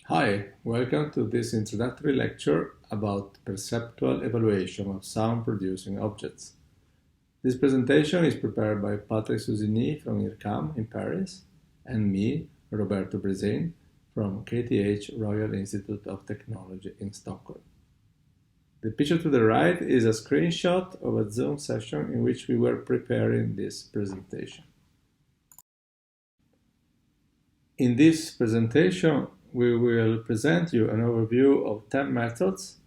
Hi, welcome to this introductory lecture about perceptual evaluation of sound-producing objects. This presentation is prepared by Patrick Susini from IRCAM in Paris and me, Roberto Bresin, from KTH Royal Institute of Technology in Stockholm. The picture to the right is a screenshot of a Zoom session in which we were preparing this presentation. In this presentation, we will present you an overview of 10 methods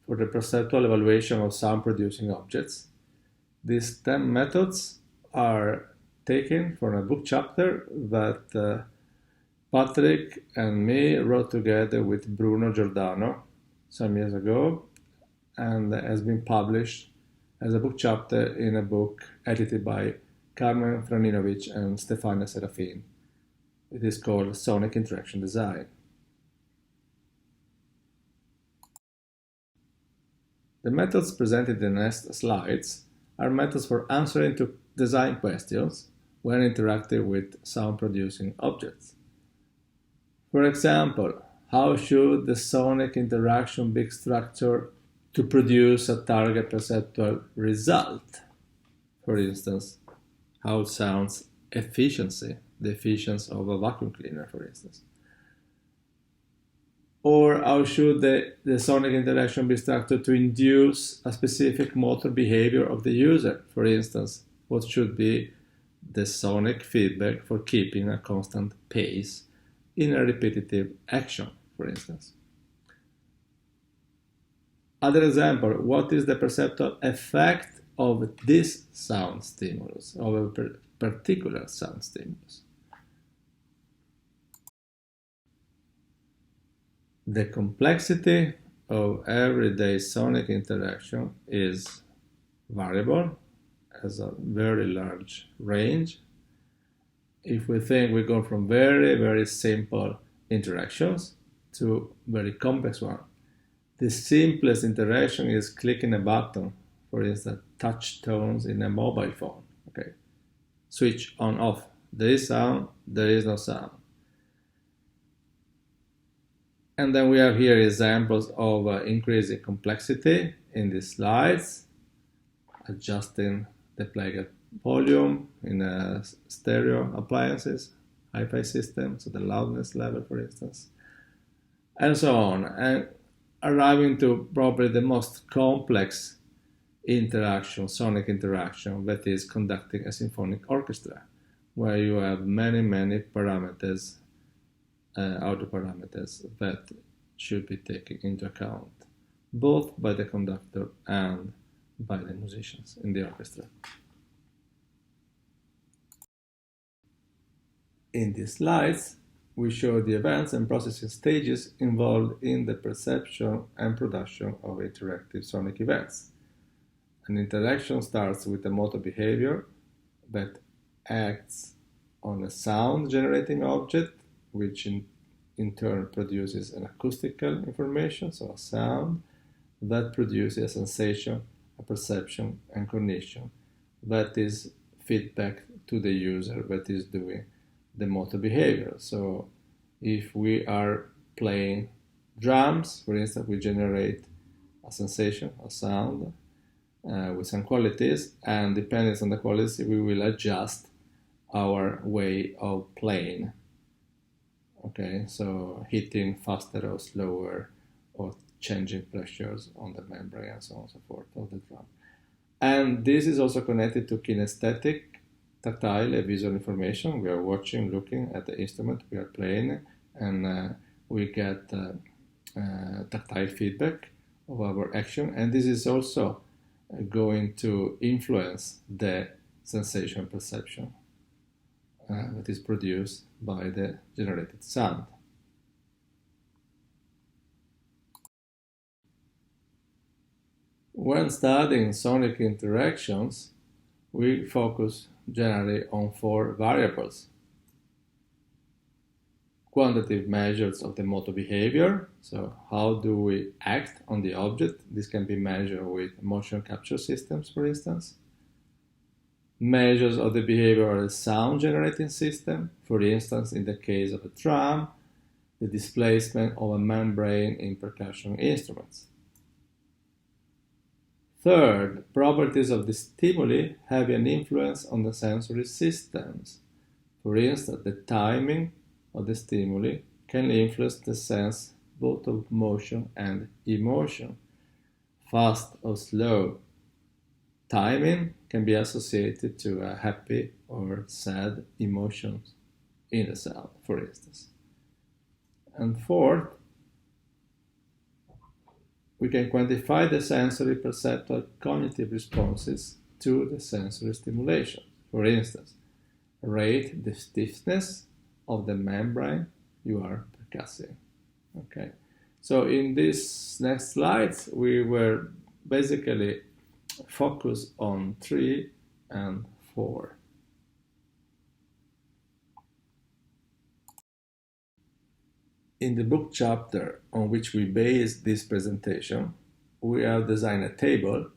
for the perceptual evaluation of sound-producing objects. These 10 methods are taken from a book chapter that Patrick and me wrote together with Bruno Giordano some years ago and has been published as a book chapter in a book edited by Karmen, Franinović and Stefania Serafin. It is called Sonic Interaction Design. The methods presented in the next slides are methods for answering to design questions when interacting with sound-producing objects. For example, how should the sonic interaction be structured to produce a target perceptual result? For instance, how sounds efficiency, the efficiency of a vacuum cleaner, for instance. Or how should the sonic interaction be structured to induce a specific motor behavior of the user? For instance, what should be the sonic feedback for keeping a constant pace in a repetitive action, for instance? Other example, what is the perceptual effect of this sound stimulus, of a particular sound stimulus? The complexity of everyday sonic interaction is variable, has a very large range. If we think we go from very, very simple interactions to very complex ones, the simplest interaction is clicking a button, for instance, touch tones in a mobile phone. Okay, switch on, off. There is sound, there is no sound. And then we have here examples of increasing complexity in these slides, adjusting the playback volume in stereo appliances, hi-fi systems, so the loudness level, for instance, and so on, and arriving to probably the most complex interaction, sonic interaction, that is conducting a symphonic orchestra, where you have many, many parameters, audio parameters that should be taken into account, both by the conductor and by the musicians in the orchestra. In these slides, we show the events and processing stages involved in the perception and production of interactive sonic events. An interaction starts with a motor behavior that acts on a sound-generating object, which in turn produces an acoustical information, so a sound, that produces a sensation, a perception, and cognition, that is feedback to the user that is doing the motor behavior. So if we are playing drums, for instance, we generate a sensation, a sound, with some qualities, and depending on the qualities, we will adjust our way of playing. Okay, so hitting faster or slower, or changing pressures on the membrane and so on and so forth of the drum. And this is also connected to kinesthetic, tactile, and visual information. We are watching, looking at the instrument we are playing, and we get tactile feedback of our action. And this is also going to influence the sensation perception that is produced by the generated sound. When studying sonic interactions, we focus generally on 4 variables. Quantitative measures of the motor behavior, so how do we act on the object? This can be measured with motion capture systems, for instance. Measures of the behavior of the sound generating system, for instance, in the case of a drum, the displacement of a membrane in percussion instruments. Third, properties of the stimuli have an influence on the sensory systems. For instance, the timing of the stimuli can influence the sense both of motion and emotion, fast or slow. Timing can be associated to a happy or sad emotions in the sound, for instance. And fourth, we can quantify the sensory perceptual cognitive responses to the sensory stimulation. For instance, rate the stiffness of the membrane you are percussing. Okay, so in these next slides, we were basically focused on 3 and 4. In the book chapter on which we base this presentation, we have designed a table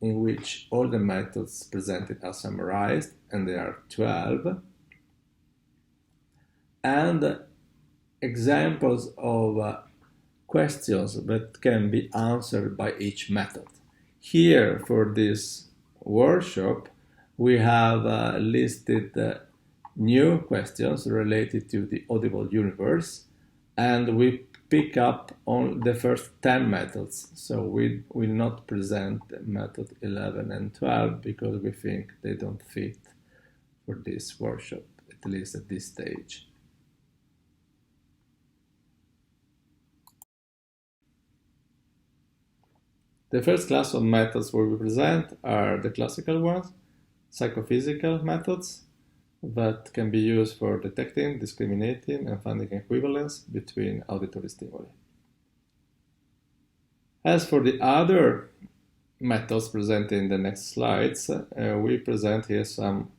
in which all the methods presented are summarized, and there are 12, and examples of questions that can be answered by each method. Here, for this workshop, we have listed new questions related to the Audible Universe, and we pick up on the first 10 methods. So we will not present method 11 and 12 because we think they don't fit for this workshop, at least at this stage. The first class of methods we will present are the classical ones, psychophysical methods that can be used for detecting, discriminating, and finding equivalence between auditory stimuli. As for the other methods presented in the next slides, we present here some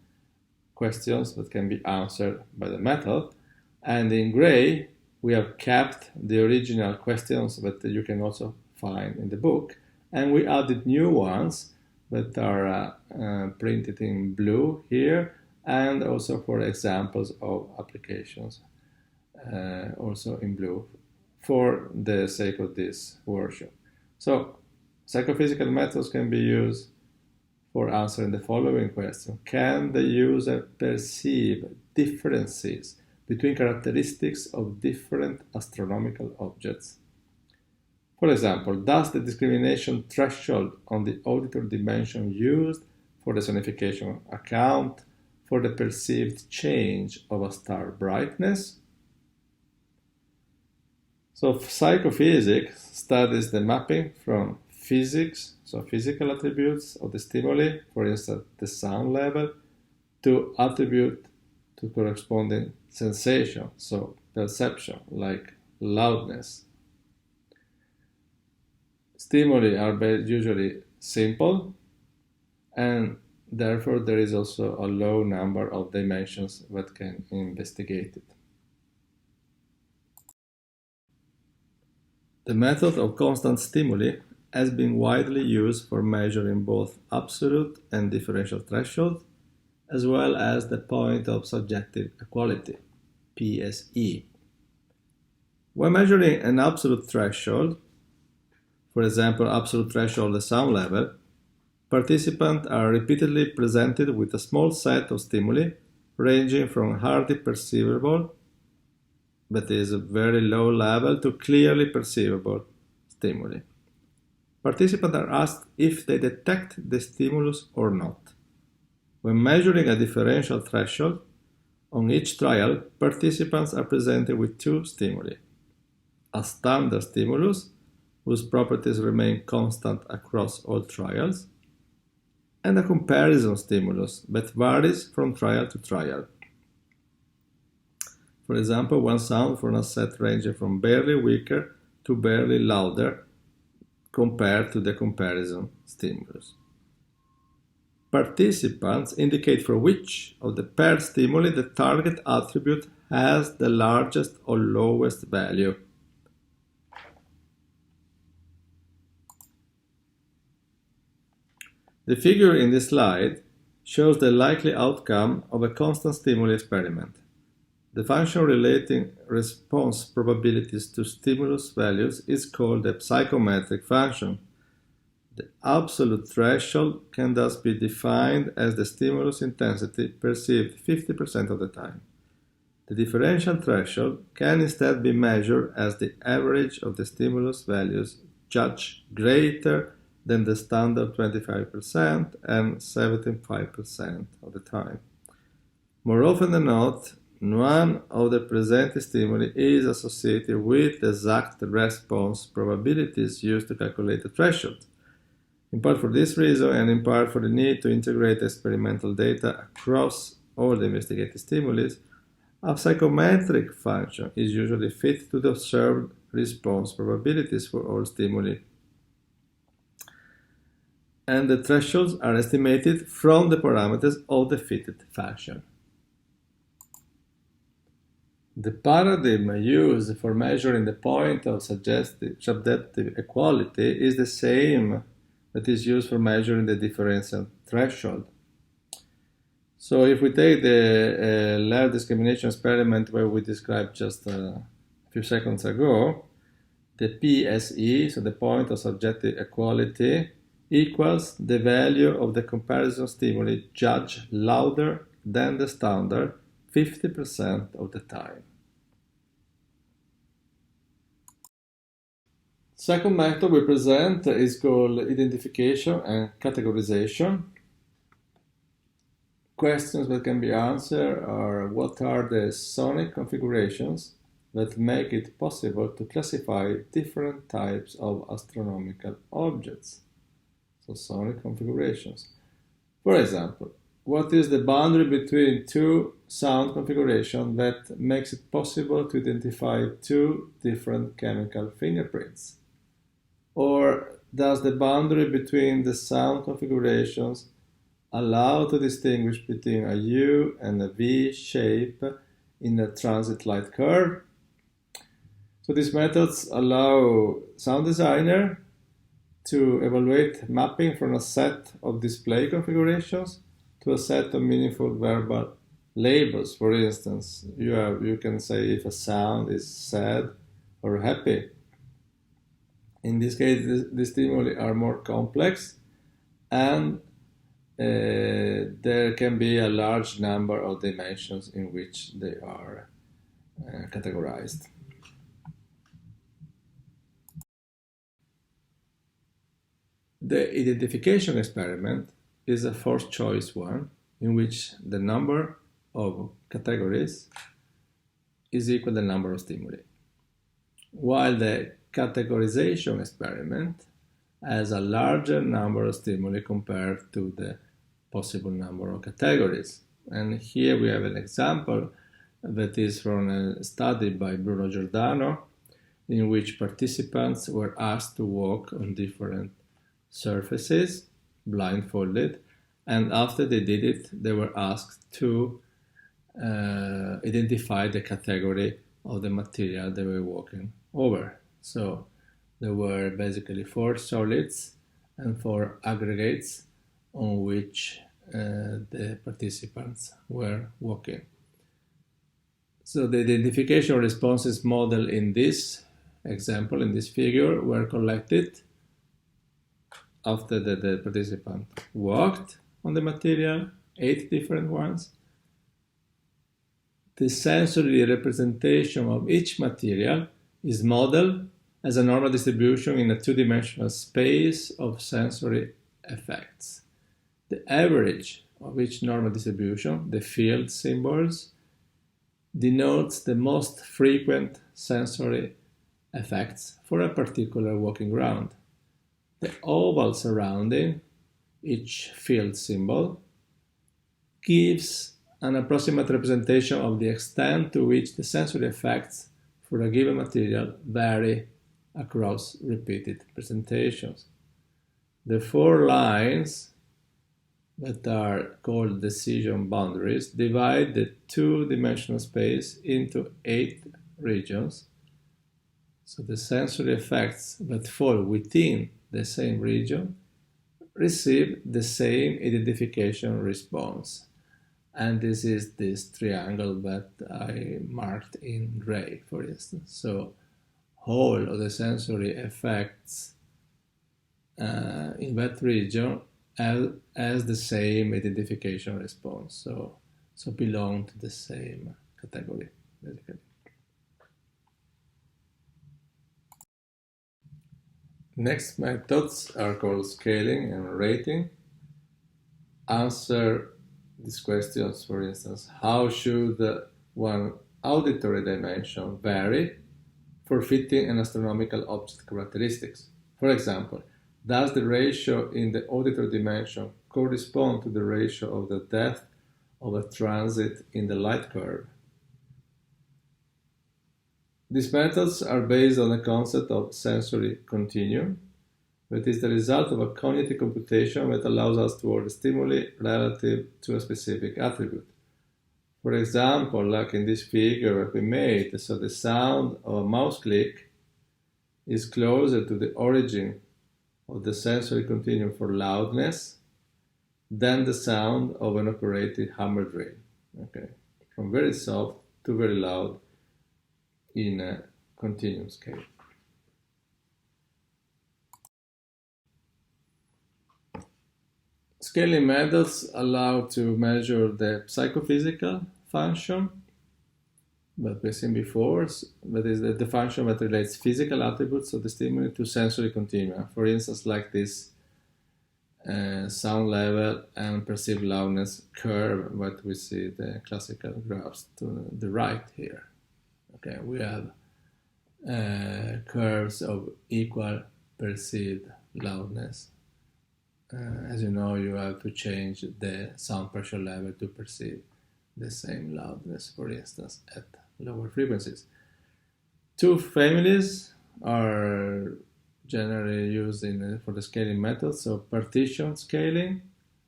questions that can be answered by the method, and in gray we have kept the original questions that you can also find in the book, and we added new ones that are printed in blue here, and also for examples of applications also in blue for the sake of this workshop. So psychophysical methods can be used for answering the following question. Can the user perceive differences between characteristics of different astronomical objects? For example, does the discrimination threshold on the auditory dimension used for the sonification account for the perceived change of a star brightness? So psychophysics studies the mapping from physics, so physical attributes of the stimuli, for instance the sound level, to attribute to corresponding sensation, so perception, like loudness. Stimuli are usually simple, and therefore there is also a low number of dimensions that can investigate it. The method of constant stimuli has been widely used for measuring both absolute and differential thresholds, as well as the point of subjective equality, PSE. When measuring an absolute threshold, for example, absolute threshold of the sound level, participants are repeatedly presented with a small set of stimuli ranging from hardly perceivable, that is a very low level, to clearly perceivable stimuli. Participants are asked if they detect the stimulus or not. When measuring a differential threshold, on each trial, participants are presented with 2 stimuli: a standard stimulus, whose properties remain constant across all trials, and a comparison stimulus that varies from trial to trial. For example, one sound from a set ranging from barely weaker to barely louder compared to the comparison stimulus. Participants indicate for which of the paired stimuli the target attribute has the largest or lowest value. The figure in this slide shows the likely outcome of a constant stimuli experiment. The function relating response probabilities to stimulus values is called a psychometric function. The absolute threshold can thus be defined as the stimulus intensity perceived 50% of the time. The differential threshold can instead be measured as the average of the stimulus values judged greater than the standard 25% and 75% of the time. More often than not, none of the presented stimuli is associated with the exact response probabilities used to calculate the threshold. In part for this reason, and in part for the need to integrate experimental data across all the investigated stimuli, a psychometric function is usually fit to the observed response probabilities for all stimuli, and the thresholds are estimated from the parameters of the fitted function. The paradigm used for measuring the point of subjective equality is the same that is used for measuring the differential threshold. So if we take the layer discrimination experiment where we described just a few seconds ago, the PSE, so the point of subjective equality, equals the value of the comparison stimuli judged louder than the standard 50% of the time. Second method we present is called identification and categorization. Questions that can be answered are: what are the sonic configurations that make it possible to classify different types of astronomical objects? So sonic configurations. For example, what is the boundary between two sound configurations that makes it possible to identify two different chemical fingerprints? Or does the boundary between the sound configurations allow to distinguish between a U and a V shape in a transit light curve? So these methods allow sound designer to evaluate mapping from a set of display configurations to a set of meaningful verbal labels. For instance, you can say if a sound is sad or happy. In this case, the stimuli are more complex, and there can be a large number of dimensions in which they are categorized. The identification experiment is a first choice one in which the number of categories is equal to the number of stimuli, while the categorization experiment has a larger number of stimuli compared to the possible number of categories. And here we have an example that is from a study by Bruno Giordano, in which participants were asked to walk on different surfaces, blindfolded, and after they did it, they were asked to identify the category of the material they were walking over. So there were basically 4 solids and 4 aggregates on which the participants were walking. So the identification responses modeled in this example, in this figure, were collected after the participant walked on the material, 8 different ones. The sensory representation of each material is modeled as a normal distribution in a 2-dimensional space of sensory effects. The average of each normal distribution, the field symbols, denotes the most frequent sensory effects for a particular walking ground. The oval surrounding each field symbol gives an approximate representation of the extent to which the sensory effects for a given material vary across repeated presentations. The 4 lines that are called decision boundaries divide the 2-dimensional space into 8 regions. So the sensory effects that fall within the same region receive the same identification response. and this is this triangle that I marked in gray, for instance. So all of the sensory effects in that region has the same identification response, so belong to the same category, basically. Next methods are called scaling and rating. Answer these questions, for instance, how should one auditory dimension vary for fitting an astronomical object characteristics? For example, does the ratio in the auditory dimension correspond to the ratio of the depth of a transit in the light curve? These methods are based on the concept of sensory continuum, that is the result of a cognitive computation that allows us to order stimuli relative to a specific attribute. For example, like in this figure that we made, so the sound of a mouse click is closer to the origin of the sensory continuum for loudness than the sound of an operated hammer drill. Okay, from very soft to very loud in a continuum scale. Scaling methods allow to measure the psychophysical function that we've seen before, that is the function that relates physical attributes of the stimuli to sensory continua. For instance, like this sound level and perceived loudness curve that we see the classical graphs to the right here. Okay, we have curves of equal perceived loudness. As you know, you have to change the sound pressure level to perceive the same loudness, for instance, at lower frequencies. Two families are generally used for the scaling method. So partition scaling,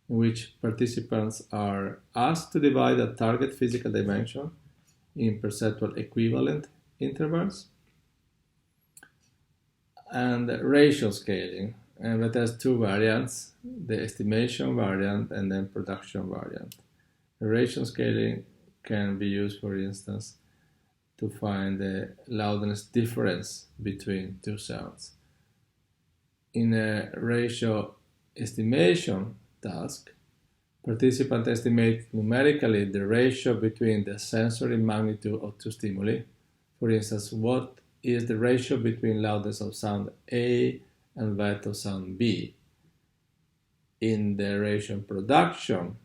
in which participants are asked to divide a target physical dimension in perceptual equivalent intervals. And ratio scaling, and that has two variants, the estimation variant and then production variant. The ratio scaling can be used, for instance, to find the loudness difference between two sounds. In a ratio estimation task, participants estimate numerically the ratio between the sensory magnitude of two stimuli. For instance, what is the ratio between loudness of sound A and that of sound B. In the ratio production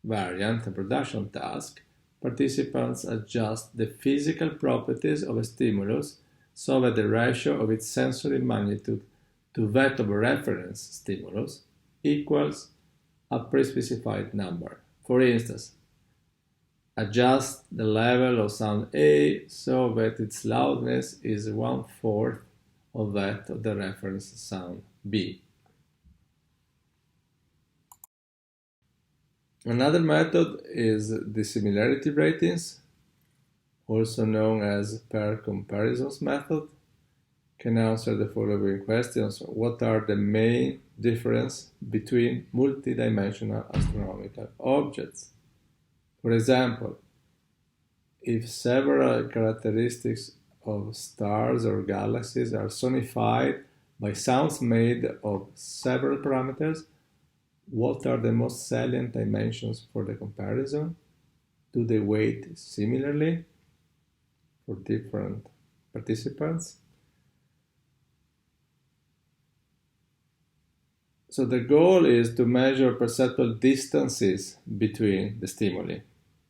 variant, the production task, participants adjust the physical properties of a stimulus so that the ratio of its sensory magnitude to that of a reference stimulus equals a pre-specified number. For instance, adjust the level of sound A so that its loudness is 1/4 of that of the reference sound B. Another method is dissimilarity ratings, also known as pair comparisons method. Can answer the following questions. What are the main differences between multidimensional astronomical objects? For example, if several characteristics of stars or galaxies are sonified by sounds made of several parameters, what are the most salient dimensions for the comparison? Do they weight similarly for different participants? So the goal is to measure perceptual distances between the stimuli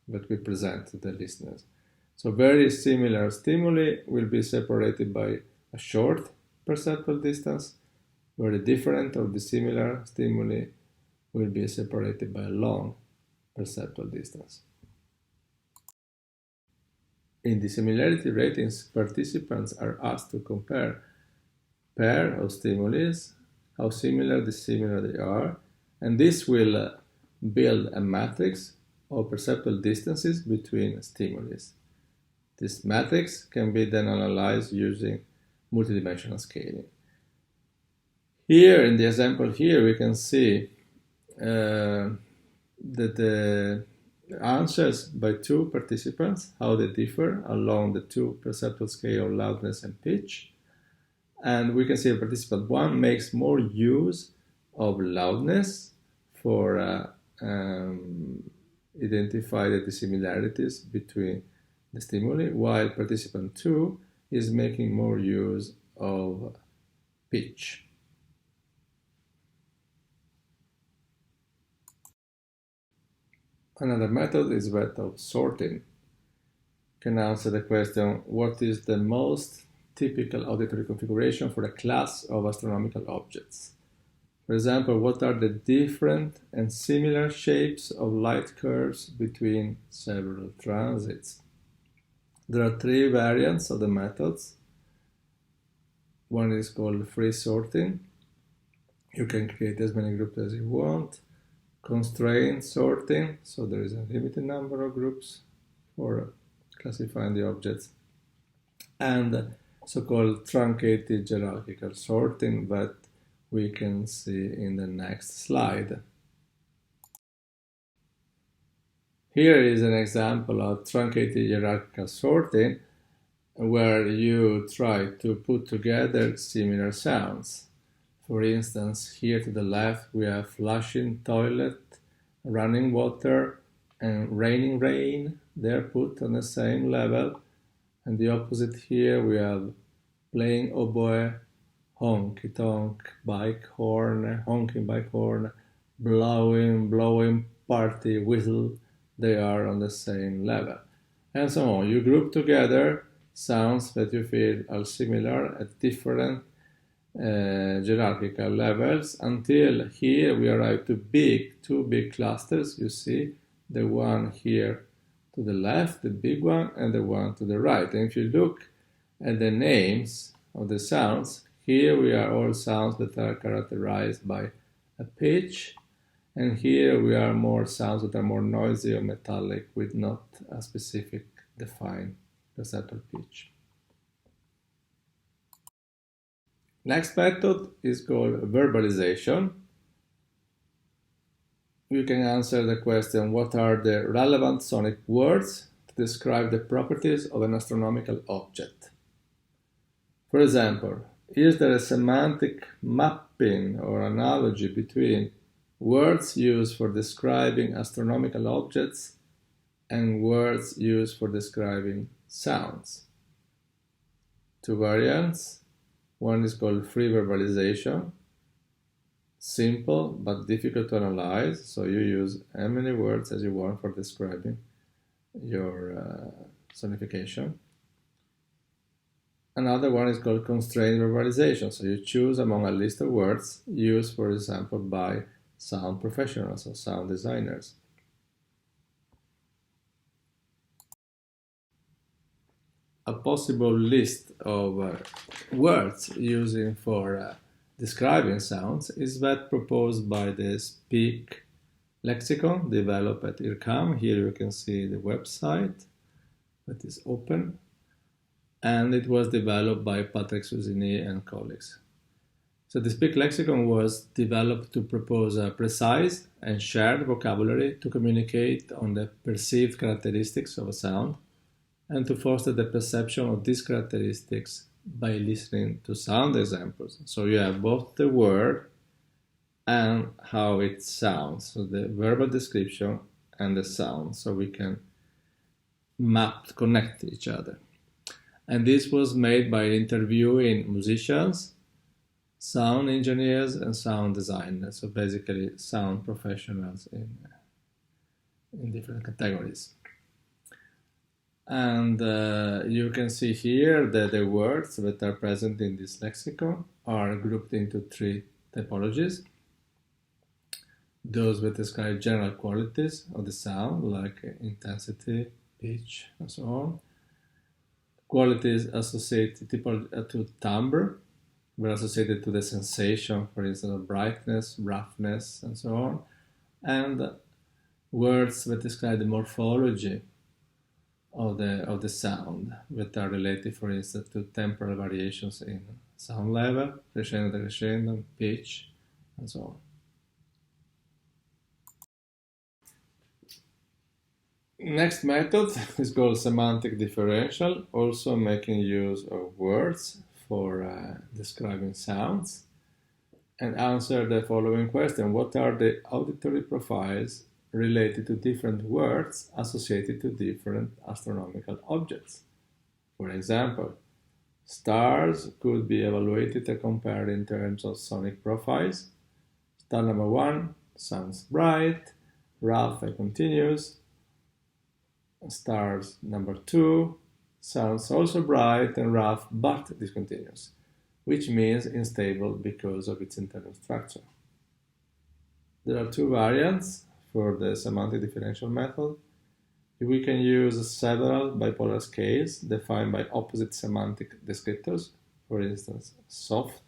that we present to the listeners. So very similar stimuli will be separated by a short perceptual distance, very different or dissimilar stimuli will be separated by a long perceptual distance. In dissimilarity ratings, participants are asked to compare pair of stimuli, how similar, dissimilar they are, and this will build a matrix of perceptual distances between stimuli. This matrix can be then analyzed using multidimensional scaling. Here, in the example here, we can see that answers by two participants, how they differ along the two perceptual scale of loudness and pitch. And we can see participant 1 makes more use of loudness for identify the dissimilarities between the stimuli, while participant 2 is making more use of pitch. Another method is that of sorting. You can answer the question, what is the most typical auditory configuration for a class of astronomical objects? For example, what are the different and similar shapes of light curves between several transits? There are three variants of the methods. One is called free sorting. You can create as many groups as you want. Constrained sorting, so there is a limited number of groups for classifying the objects. And so-called truncated hierarchical sorting that we can see in the next slide. Here is an example of truncated hierarchical sorting where you try to put together similar sounds. For instance, here to the left we have flushing toilet, running water, and raining rain. They're put on the same level. And the opposite here we have playing oboe, honky tonk, bike horn, honking bike horn, blowing party whistle. They are on the same level. And so on. You group together sounds that you feel are similar at different hierarchical levels until here we arrive to two big clusters. You see the one here to the left, the big one, and the one to the right. And if you look at the names of the sounds, here we are all sounds that are characterized by a pitch, and here we are more sounds that are more noisy or metallic with not a specific defined perceptual pitch. Next method is called verbalization. You can answer the question, what are the relevant sonic words to describe the properties of an astronomical object? For example, is there a semantic mapping or analogy between words used for describing astronomical objects and words used for describing sounds? Two variants. One is called free verbalization, simple but difficult to analyze, so you use as many words as you want for describing your sonification. Another one is called constrained verbalization, so you choose among a list of words used, for example, by sound professionals or sound designers. A possible list of words using for describing sounds is that proposed by the Speak lexicon developed at IRCAM. Here you can see the website that is open, and it was developed by Patrick Susini and colleagues. So the Speak lexicon was developed to propose a precise and shared vocabulary to communicate on the perceived characteristics of a sound and to foster the perception of these characteristics by listening to sound examples. So you have both the word and how it sounds, so the verbal description and the sound, so we can connect each other. And this was made by interviewing musicians, sound engineers, and sound designers, so basically sound professionals in different categories. And you can see here that the words that are present in this lexicon are grouped into three typologies. Those that describe general qualities of the sound, like intensity, pitch, and so on. Qualities associated to timbre were associated to the sensation, for instance, of brightness, roughness, and so on. And words that describe the morphology of the sound, that are related, for instance, to temporal variations in sound level, crescendo, decrescendo, pitch, and so on. Next method is called semantic differential, also making use of words for describing sounds, and answer the following question. What are the auditory profiles related to different words associated to different astronomical objects? For example, stars could be evaluated and compared in terms of sonic profiles. Star number 1 sounds bright, rough and continuous. Stars number 2 sounds also bright and rough but discontinuous, which means unstable because of its internal structure. There are two variants for the semantic differential method. We can use several bipolar scales defined by opposite semantic descriptors, for instance, soft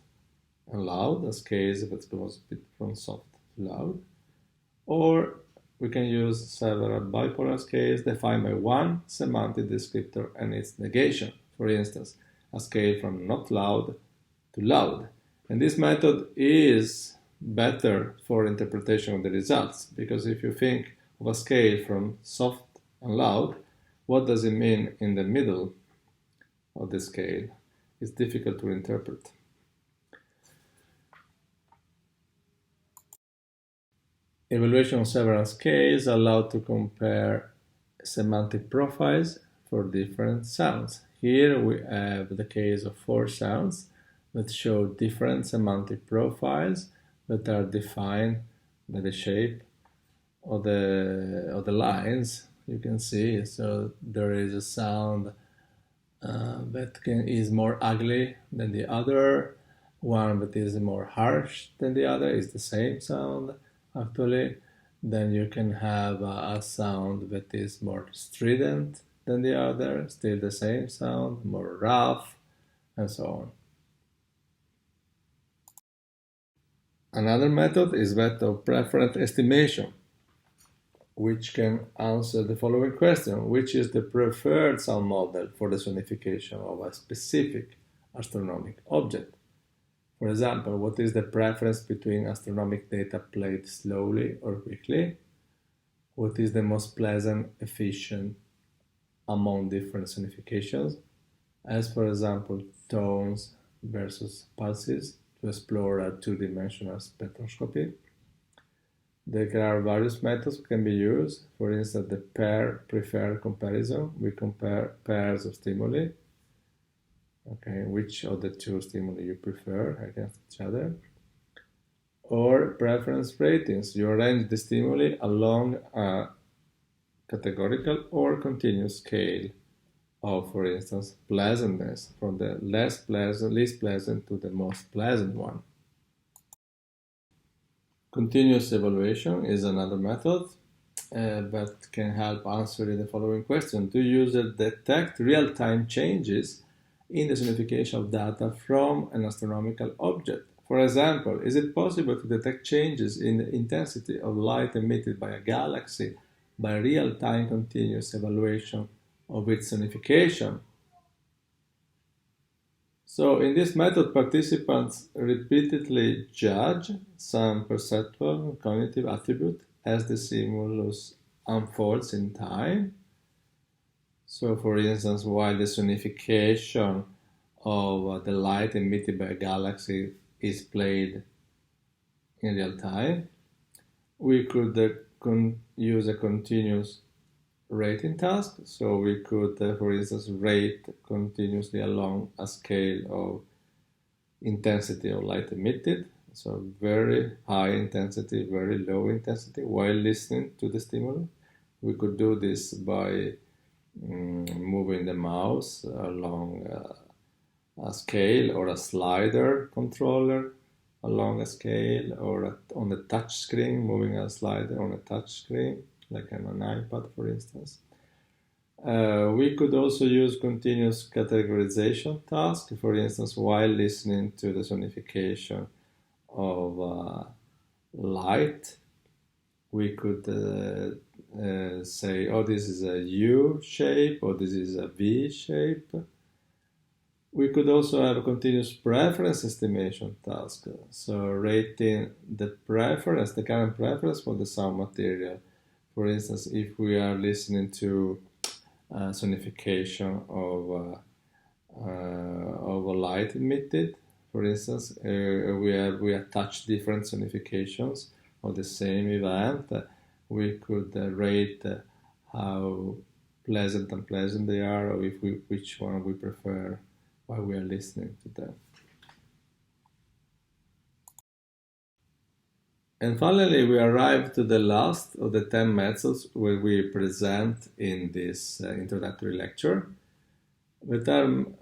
and loud, a scale that goes a bit from soft to loud, or we can use several bipolar scales defined by one semantic descriptor and its negation, for instance, a scale from not loud to loud. And this method is better for interpretation of the results, because if you think of a scale from soft and loud, what does it mean in the middle of the scale? It's difficult to interpret. Evaluation of several scales allow to compare semantic profiles for different sounds. Here we have the case of 4 sounds that show different semantic profiles that are defined by the shape of the lines you can see. So there is a sound that is more ugly than the other, one that is more harsh than the other is the same sound actually. Then you can have a sound that is more strident than the other, still the same sound, more rough, and so on. Another method is that of preference estimation, which can answer the following question: which is the preferred sound model for the sonification of a specific astronomic object? For example, what is the preference between astronomic data played slowly or quickly? What is the most pleasant, efficient among different sonifications, as for example, tones versus pulses, to explore a two-dimensional spectroscopy? There are various methods that can be used. For instance, the pair-preferred comparison. We compare pairs of stimuli. Okay, which of the two stimuli you prefer against each other. Or preference ratings. You arrange the stimuli along a categorical or continuous scale of, for instance, pleasantness, from the least pleasant to the most pleasant one. Continuous evaluation is another method that can help answering the following question: do users detect real-time changes in the sonification of data from an astronomical object? For example, is it possible to detect changes in the intensity of light emitted by a galaxy by real-time continuous evaluation of its sonification? So in this method, participants repeatedly judge some perceptual and cognitive attribute as the stimulus unfolds in time. So for instance, while the sonification of the light emitted by a galaxy is played in real time, we could use a continuous rating task. So we could, for instance, rate continuously along a scale of intensity of light emitted. So very high intensity, very low intensity, while listening to the stimulus. We could do this by moving the mouse along a scale, or a slider controller along a scale, or on the touch screen, moving a slider on a touch screen, like on an iPad, for instance. We could also use continuous categorization task, for instance, while listening to the sonification of light. We could say, oh, this is a U shape, or this is a V shape. We could also have a continuous preference estimation task, so rating the preference, the current preference for the sound material For instance, if we are listening to sonification of a light emitted, for instance, we attach different sonifications of the same event. We could rate how pleasant and unpleasant they are, or which one we prefer while we are listening to them. And finally, we arrive to the last of the 10 methods where we present in this introductory lecture. The term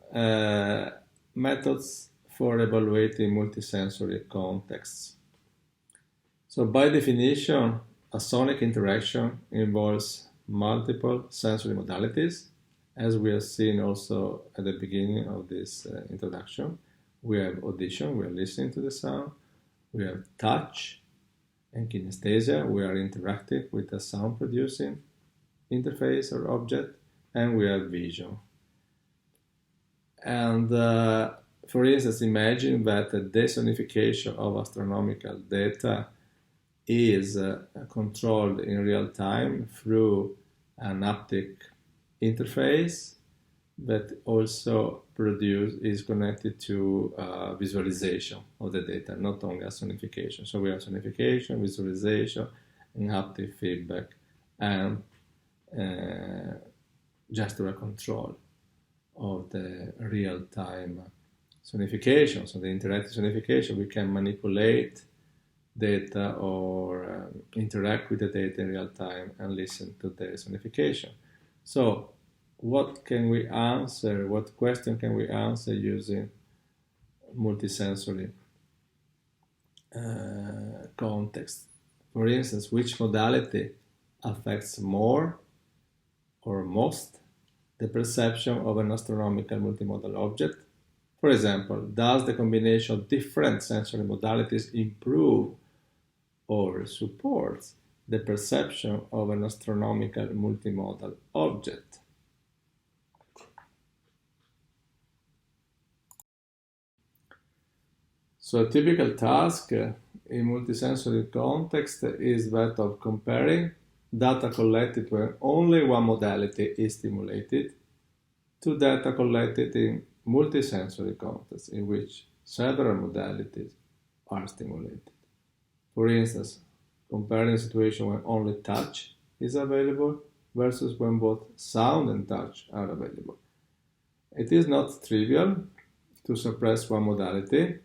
methods for evaluating multisensory contexts. So by definition, a sonic interaction involves multiple sensory modalities. As we have seen also at the beginning of this introduction, we have audition, we are listening to the sound. We have touch and kinesthesia, we are interacting with a sound producing interface or object, and we have vision. And for instance, imagine that the desonification of astronomical data is controlled in real time through an haptic interface that also is connected to visualization of the data, not only a sonification. So we have sonification, visualization, and haptic feedback, and gestural control of the real-time sonification. So the interactive sonification, we can manipulate data or interact with the data in real time and listen to the sonification. So what can we answer, what question can we answer using multisensory context? For instance, which modality affects more or most the perception of an astronomical multimodal object? For example, does the combination of different sensory modalities improve or support the perception of an astronomical multimodal object? So a typical task in multisensory context is that of comparing data collected when only one modality is stimulated to data collected in multisensory context in which several modalities are stimulated. For instance, comparing a situation when only touch is available versus when both sound and touch are available. It is not trivial to suppress one modality.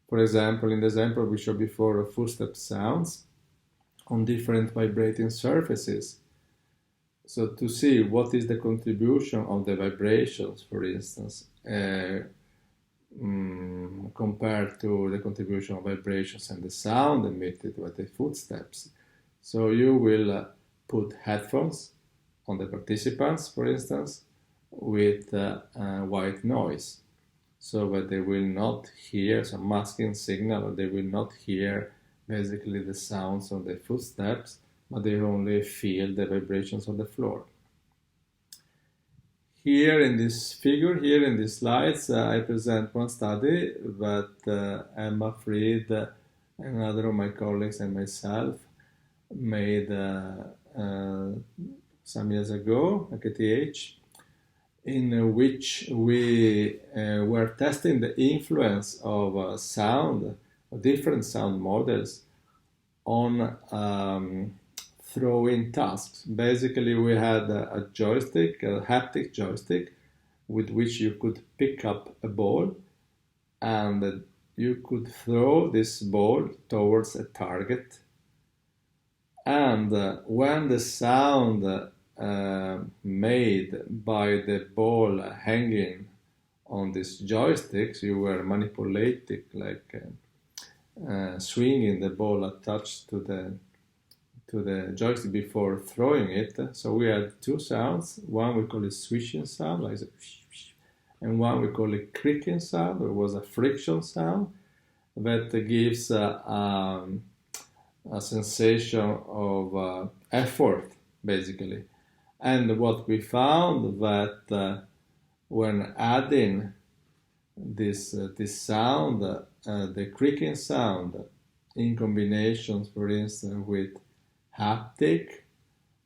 For example, in the example we showed before of footstep sounds on different vibrating surfaces. So to see what is the contribution of the vibrations, for instance, compared to the contribution of vibrations and the sound emitted by the footsteps. So you will put headphones on the participants, for instance, with white noise, so that they will not hear some masking signal, or they will not hear basically the sounds of the footsteps, but they only feel the vibrations on the floor. Here in this figure, here in these slides, I present one study that Emma Fried, another of my colleagues, and myself made some years ago at KTH, in which we were testing the influence of sound, different sound models on throwing tasks. Basically, we had a joystick, a haptic joystick, with which you could pick up a ball, and you could throw this ball towards a target. And when the sound made by the ball hanging on these joysticks, you were manipulating, like swinging the ball attached to the joystick before throwing it. So we had two sounds. One we call it swishing sound, like and one we call it creaking sound. It was a friction sound that gives a sensation of effort, basically. And what we found that when adding this sound, the creaking sound, in combinations, for instance, with haptic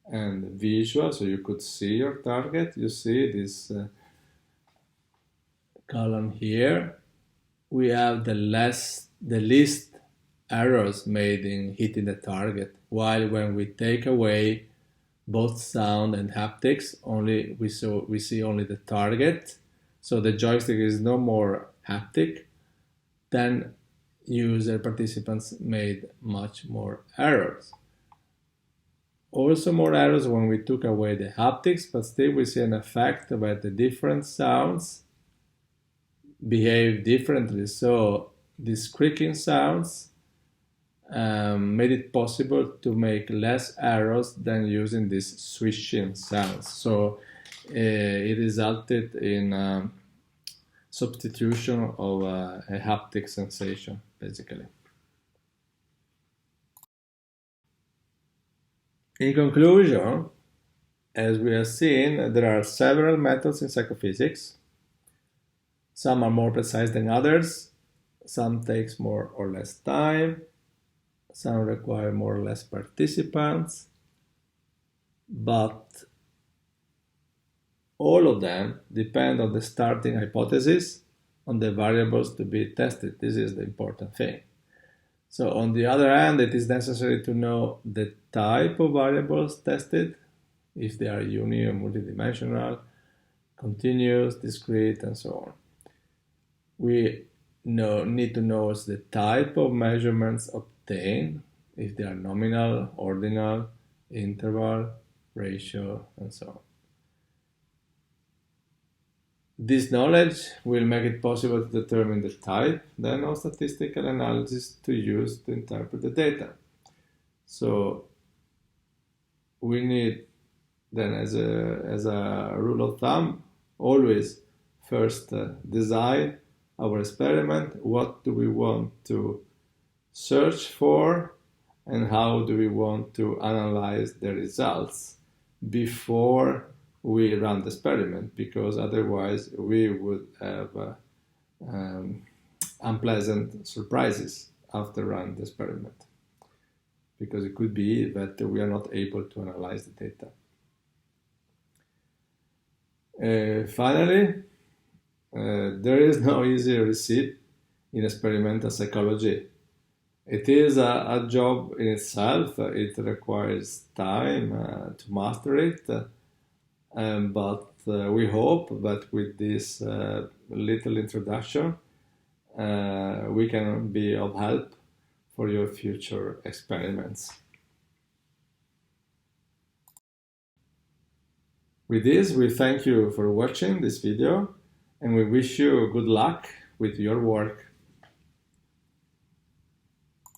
and visual, so you could see your target. You see this column here. We have the least errors made in hitting the target, while when we take away both sound and haptics, we see only the target. So the joystick is no more haptic. Then user participants made much more errors. Also more errors when we took away the haptics, but still we see an effect where the different sounds behave differently. So these creaking sounds made it possible to make less errors than using these swishing sounds. So it resulted in substitution of a haptic sensation, basically. In conclusion, as we have seen, there are several methods in psychophysics. Some are more precise than others. Some takes more or less time. Some require more or less participants. But all of them depend on the starting hypothesis, on the variables to be tested. This is the important thing. So on the other hand, it is necessary to know the type of variables tested, if they are uni or multidimensional, continuous, discrete, and so on. We need to know the type of measurements obtained, if they are nominal, ordinal, interval, ratio, and so on. This knowledge will make it possible to determine the type, then of statistical analysis to use to interpret the data. So we need then, as a rule of thumb, always first design our experiment. What do we want to search for, and how do we want to analyze the results before we run the experiment, because otherwise we would have unpleasant surprises after running the experiment, because it could be that we are not able to analyze the data. Finally, there is no easy recipe in experimental psychology. It is a job in itself. It requires time to master it. But we hope that with this little introduction, we can be of help for your future experiments. With this, we thank you for watching this video, and we wish you good luck with your work.